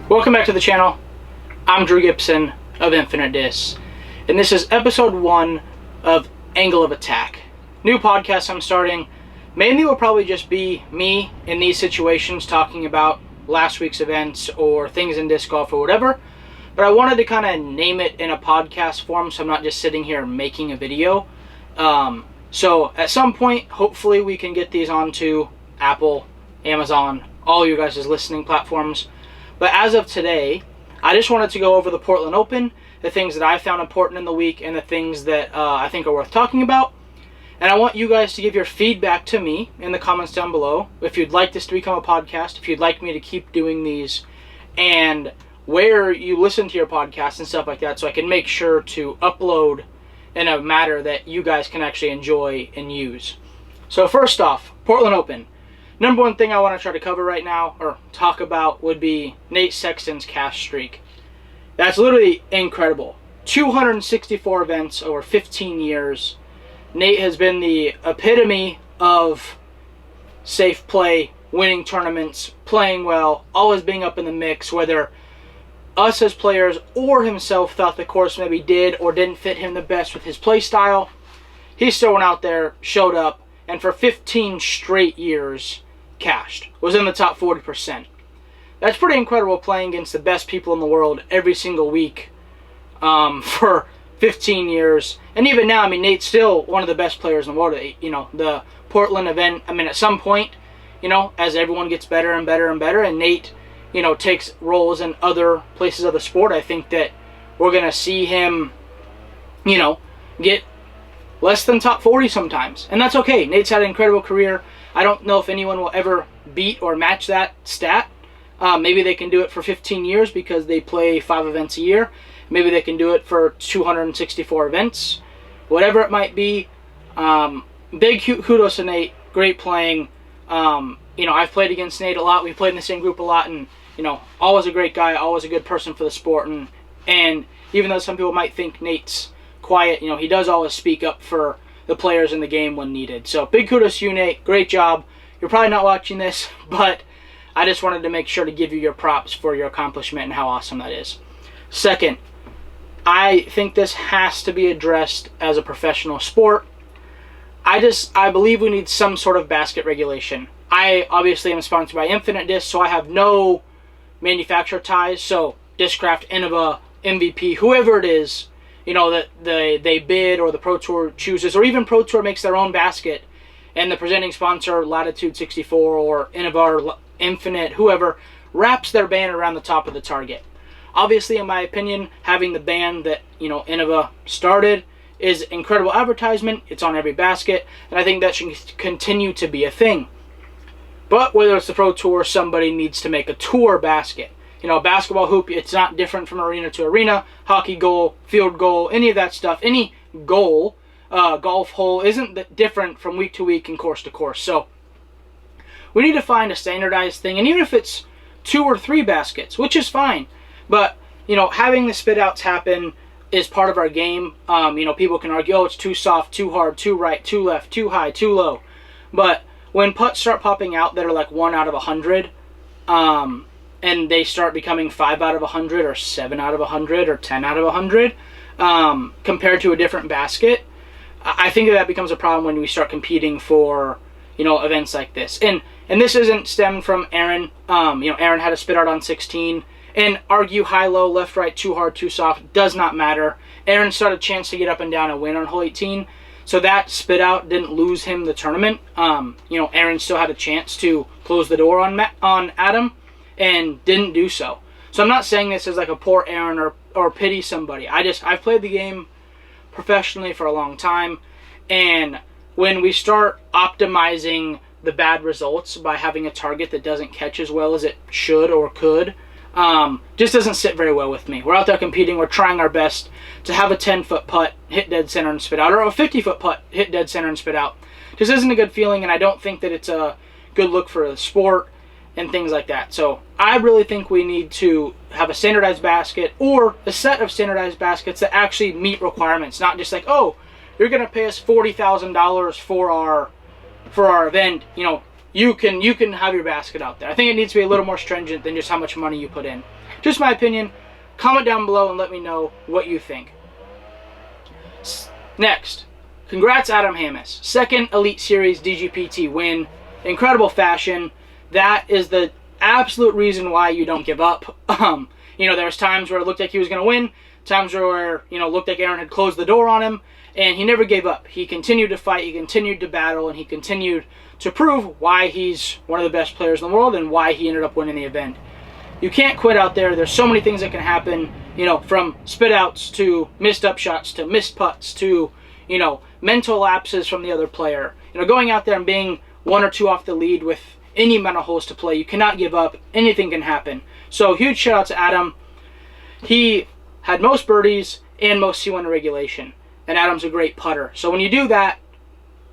Welcome back to the channel. I'm Drew Gibson of Infinite Discs, and this is episode 1 of Angle of Attack. New podcast I'm starting. Mainly will probably just be me in these situations talking about last week's events or things in disc golf or whatever, but I wanted to kind of name it in a podcast form so I'm not just sitting here making a video. So at some point, hopefully we can get these onto Apple, Amazon, all you guys' listening platforms. But as of today, I just wanted to go over the Portland Open, the things that I found important in the week, and the things that I think are worth talking about. And I want you guys to give your feedback to me in the comments down below. If you'd like this to become a podcast, if you'd like me to keep doing these, and where you listen to your podcast and stuff like that, so I can make sure to upload in a matter that you guys can actually enjoy and use. So first off, Portland Open. Number one thing I want to try to cover right now, or talk about, would be Nate Sexton's cash streak. That's literally incredible. 264 events over 15 years. Nate has been the epitome of safe play, winning tournaments, playing well, always being up in the mix, whether us as players or himself thought the course maybe did or didn't fit him the best with his play style. He still went out there, showed up, and for 15 straight years, cashed, was in the top 40%. That's pretty incredible, playing against the best people in the world every single week for 15 years. And even now, I mean, Nate's still one of the best players in the world. You know, the Portland event, I mean, at some point, you know, as everyone gets better and better and better, and Nate, you know, takes roles in other places of the sport, I think that we're going to see him, you know, get less than top 40 sometimes. And that's okay. Nate's had an incredible career. I don't know if anyone will ever beat or match that stat. Maybe they can do it for 15 years because they play 5 events a year. Maybe they can do it for 264 events. Whatever it might be. Big kudos to Nate. Great playing. You know, I've played against Nate a lot. We've played in the same group a lot. And, you know, always a great guy. Always a good person for the sport. And even though some people might think Nate's quiet, you know, he does always speak up for the players in the game when needed. So big kudos to you, Nate. Great job. You're probably not watching this, but I just wanted to make sure to give you your props for your accomplishment and how awesome that is. Second, I think this has to be addressed as a professional sport. I believe we need some sort of basket regulation. I obviously am sponsored by Infinite Discs, so I have no manufacturer ties. So Discraft, Innova, MVP, whoever it is, you know, that they bid or the Pro Tour chooses, or even Pro Tour makes their own basket, and the presenting sponsor, Latitude 64 or Innova or Infinite, whoever, wraps their band around the top of the target. Obviously, in my opinion, having the band that, you know, Innova started is incredible advertisement. It's on every basket, and I think that should continue to be a thing. But whether it's the Pro Tour, somebody needs to make a tour basket. You know, basketball hoop, it's not different from arena to arena. Hockey goal, field goal, any of that stuff. Any goal, golf hole, isn't different from week to week and course to course. So we need to find a standardized thing. And even if it's 2 or 3 baskets, which is fine. But, you know, having the spit outs happen is part of our game. You know, people can argue, oh, it's too soft, too hard, too right, too left, too high, too low. But when putts start popping out that are like 1 out of 100, and they start becoming 5 out of 100 or 7 out of 100 or 10 out of 100 compared to a different basket, I think that becomes a problem when we start competing for, you know, events like this. And this isn't stemmed from Aaron. You know, Aaron had a spit out on 16. And argue high, low, left, right, too hard, too soft, does not matter. Aaron still had a chance to get up and down and win on hole 18. So that spit out didn't lose him the tournament. You know, Aaron still had a chance to close the door on Adam, and didn't do so. So I'm not saying this as like a poor Aaron or pity somebody. I've played the game professionally for a long time, and when we start optimizing the bad results by having a target that doesn't catch as well as it should or could, just doesn't sit very well with me. We're out there competing, we're trying our best to have a 10-foot putt hit dead center and spit out, or a 50-foot putt hit dead center and spit out. Just isn't a good feeling, and I don't think that it's a good look for the sport and things like that. So I really think we need to have a standardized basket or a set of standardized baskets that actually meet requirements, not just like, oh, you're going to pay us $40,000 for our event, you know, you can have your basket out there. I think it needs to be a little more stringent than just how much money you put in. Just my opinion. Comment down below and let me know what you think. Next, congrats Adam Hammes. Second Elite Series DGPT win. Incredible fashion. That is the absolute reason why you don't give up. You know, there was times where it looked like he was going to win, times where, you know, looked like Aaron had closed the door on him, and he never gave up. He continued to fight, he continued to battle, and he continued to prove why he's one of the best players in the world and why he ended up winning the event. You can't quit out there. There's so many things that can happen, you know, from spit outs to missed up shots to missed putts to, you know, mental lapses from the other player. You know, going out there and being 1 or 2 off the lead with any amount of holes to play. You cannot give up. Anything can happen. So huge shout out to Adam. He had most birdies and most C1 in regulation. And Adam's a great putter. So when you do that,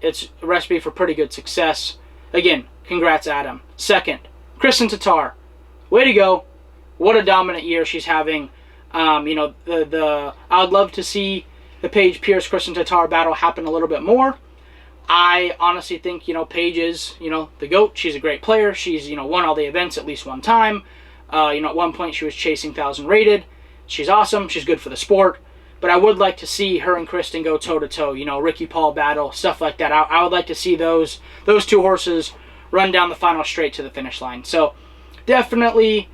it's a recipe for pretty good success. Again, congrats Adam. Second, Kristen Tatar. Way to go. What a dominant year she's having. You know, I would love to see the Paige Pierce Kristen Tatar battle happen a little bit more. I honestly think, you know, Paige is, you know, the GOAT. She's a great player. She's, you know, won all the events at least one time. You know, at one point she was chasing 1,000 rated. She's awesome. She's good for the sport. But I would like to see her and Kristen go toe-to-toe. You know, Ricky Paul battle, stuff like that. I would like to see those 2 horses run down the final straight to the finish line. So, definitely,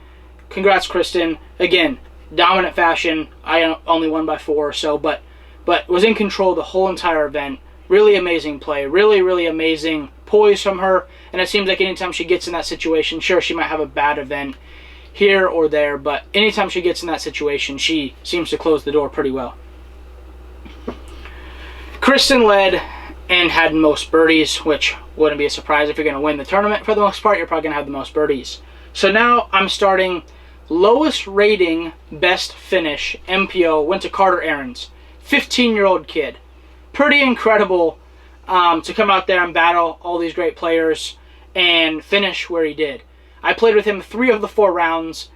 congrats, Kristen. Again, dominant fashion. I only won by 4 or so, but was in control the whole entire event. Really amazing play. Really, really amazing poise from her. And it seems like anytime she gets in that situation, sure, she might have a bad event here or there, but anytime she gets in that situation, she seems to close the door pretty well. Kristen led and had most birdies, which wouldn't be a surprise if you're going to win the tournament. For the most part, you're probably going to have the most birdies. So now I'm starting lowest rating, best finish, MPO, went to Carter Aarons. 15-year-old kid. Pretty incredible to come out there and battle all these great players and finish where he did. I played with him 3 of the 4 rounds.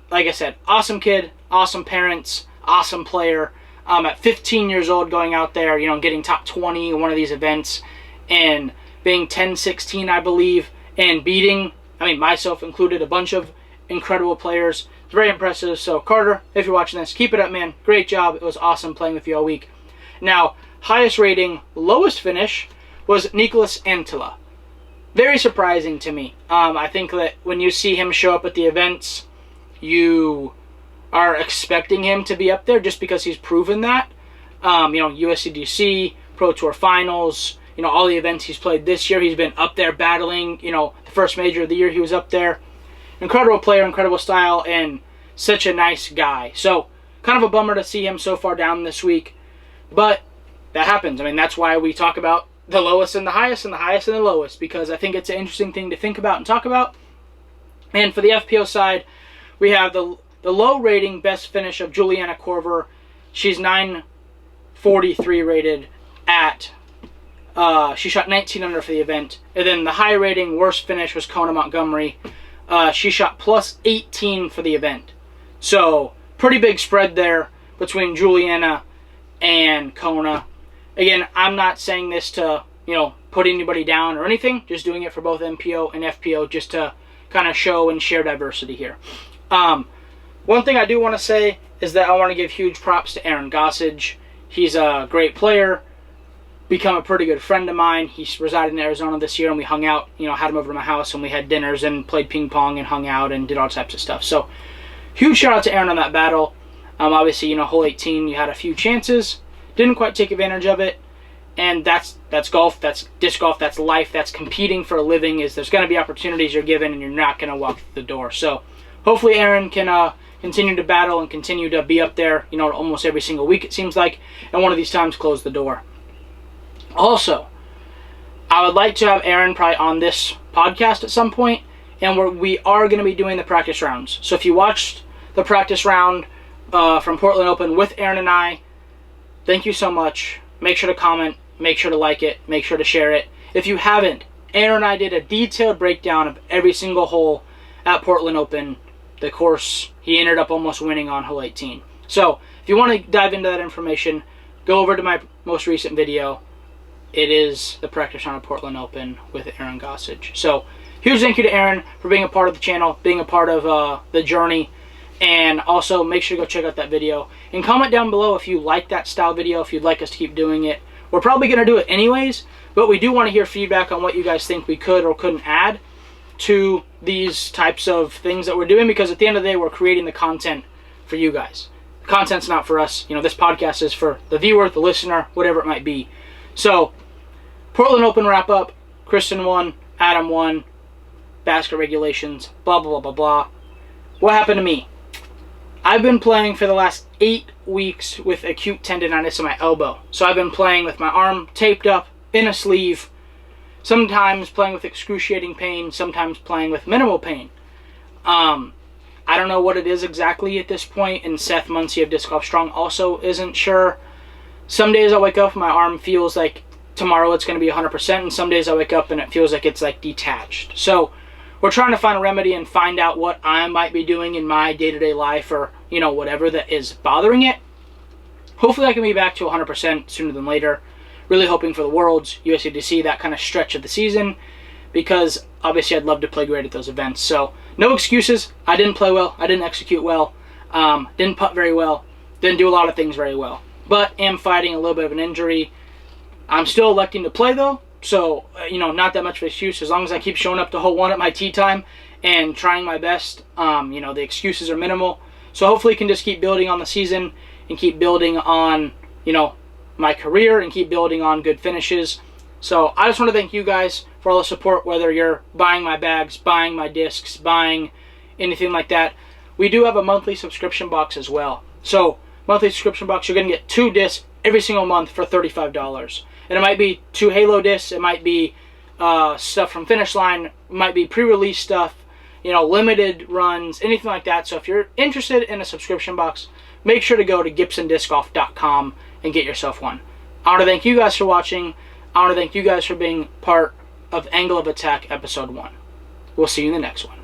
Like I said, awesome kid, awesome parents, awesome player. At 15 years old, going out there, you know, getting top 20 in one of these events and being 10-16, I believe, and beating, I mean, myself included, a bunch of incredible players. It's very impressive. So, Carter, if you're watching this, keep it up, man. Great job. It was awesome playing with you all week. Now, highest rating, lowest finish was Nicholas Antila. Very surprising to me. I think that when you see him show up at the events, you are expecting him to be up there just because he's proven that. You know, USCDC, Pro Tour Finals, you know, all the events he's played this year, he's been up there battling. You know, the first major of the year, he was up there. Incredible player, incredible style, and such a nice guy. So, kind of a bummer to see him so far down this week. But that happens. I mean, that's why we talk about the lowest and the highest and the highest and the lowest, because I think it's an interesting thing to think about and talk about. And for the FPO side, we have the low rating best finish of Juliana Korver. She's 943 rated at, she shot 19 under for the event. And then the high rating worst finish was Kona Montgomery. She shot plus 18 for the event. So, pretty big spread there between Juliana and Kona. Again, I'm not saying this to, you know, put anybody down or anything. Just doing it for both MPO and FPO just to kind of show and share diversity here. One thing I do want to say is that I want to give huge props to Aaron Gossage. He's a great player, become a pretty good friend of mine. He resided in Arizona this year, and we hung out, you know, had him over to my house, and we had dinners and played ping pong and hung out and did all types of stuff. So, huge shout out to Aaron on that battle. Obviously, you know, hole 18, you had a few chances. Didn't quite take advantage of it, and that's golf, that's disc golf, that's life, that's competing for a living. Is there's going to be opportunities you're given, and you're not going to walk through the door. So hopefully Aaron can continue to battle and continue to be up there, you know, almost every single week it seems like, and one of these times close the door. Also, I would like to have Aaron probably on this podcast at some point, and we are going to be doing the practice rounds. So if you watched the practice round from Portland Open with Aaron and I, thank you so much. Make sure to comment, make sure to like it, make sure to share it. If you haven't, Aaron and I did a detailed breakdown of every single hole at Portland Open, the course he ended up almost winning on hole 18. So, if you want to dive into that information, go over to my most recent video it is the practice round of Portland Open with Aaron Gossage. So huge thank you to Aaron for being a part of the channel, being a part of the journey. And also make sure to go check out that video. And comment down below if you like that style video, if you'd like us to keep doing it. We're probably going to do it anyways, but we do want to hear feedback on what you guys think we could or couldn't add to these types of things that we're doing, because at the end of the day, we're creating the content for you guys. The content's not for us. You know, this podcast is for the viewer, the listener, whatever it might be. So, Portland Open wrap up. Kristen won, Adam won, basket regulations, blah, blah, blah, blah, blah. What happened to me? I've been playing for the last 8 weeks with acute tendonitis in my elbow. So I've been playing with my arm taped up in a sleeve, sometimes playing with excruciating pain, sometimes playing with minimal pain. I don't know what it is exactly at this point, and Seth Muncie of Disc Golf Strong also isn't sure. Some days I wake up and my arm feels like tomorrow it's going to be 100%, and some days I wake up and it feels like it's like detached. So we're trying to find a remedy and find out what I might be doing in my day-to-day life, or, you know, whatever that is bothering it. Hopefully I can be back to 100% sooner than later. Really hoping for the Worlds, USADC, that kind of stretch of the season, because obviously I'd love to play great at those events. So no excuses. I didn't play well. I didn't execute well. Didn't putt very well. Didn't do a lot of things very well. But am fighting a little bit of an injury. I'm still electing to play though. So, you know, not that much of an excuse. As long as I keep showing up to hole 1 at my tee time and trying my best, you know, the excuses are minimal. So hopefully can just keep building on the season and keep building on, you know, my career and keep building on good finishes. So I just want to thank you guys for all the support, whether you're buying my bags, buying my discs, buying anything like that. We do have a monthly subscription box as well. So monthly subscription box, you're going to get 2 discs every single month for $35. And it might be 2 Halo discs, it might be stuff from Finish Line, it might be pre-release stuff, you know, limited runs, anything like that. So if you're interested in a subscription box, make sure to go to GibsonDiscGolf.com and get yourself one. I want to thank you guys for watching. I want to thank you guys for being part of Angle of Attack Episode 1. We'll see you in the next one.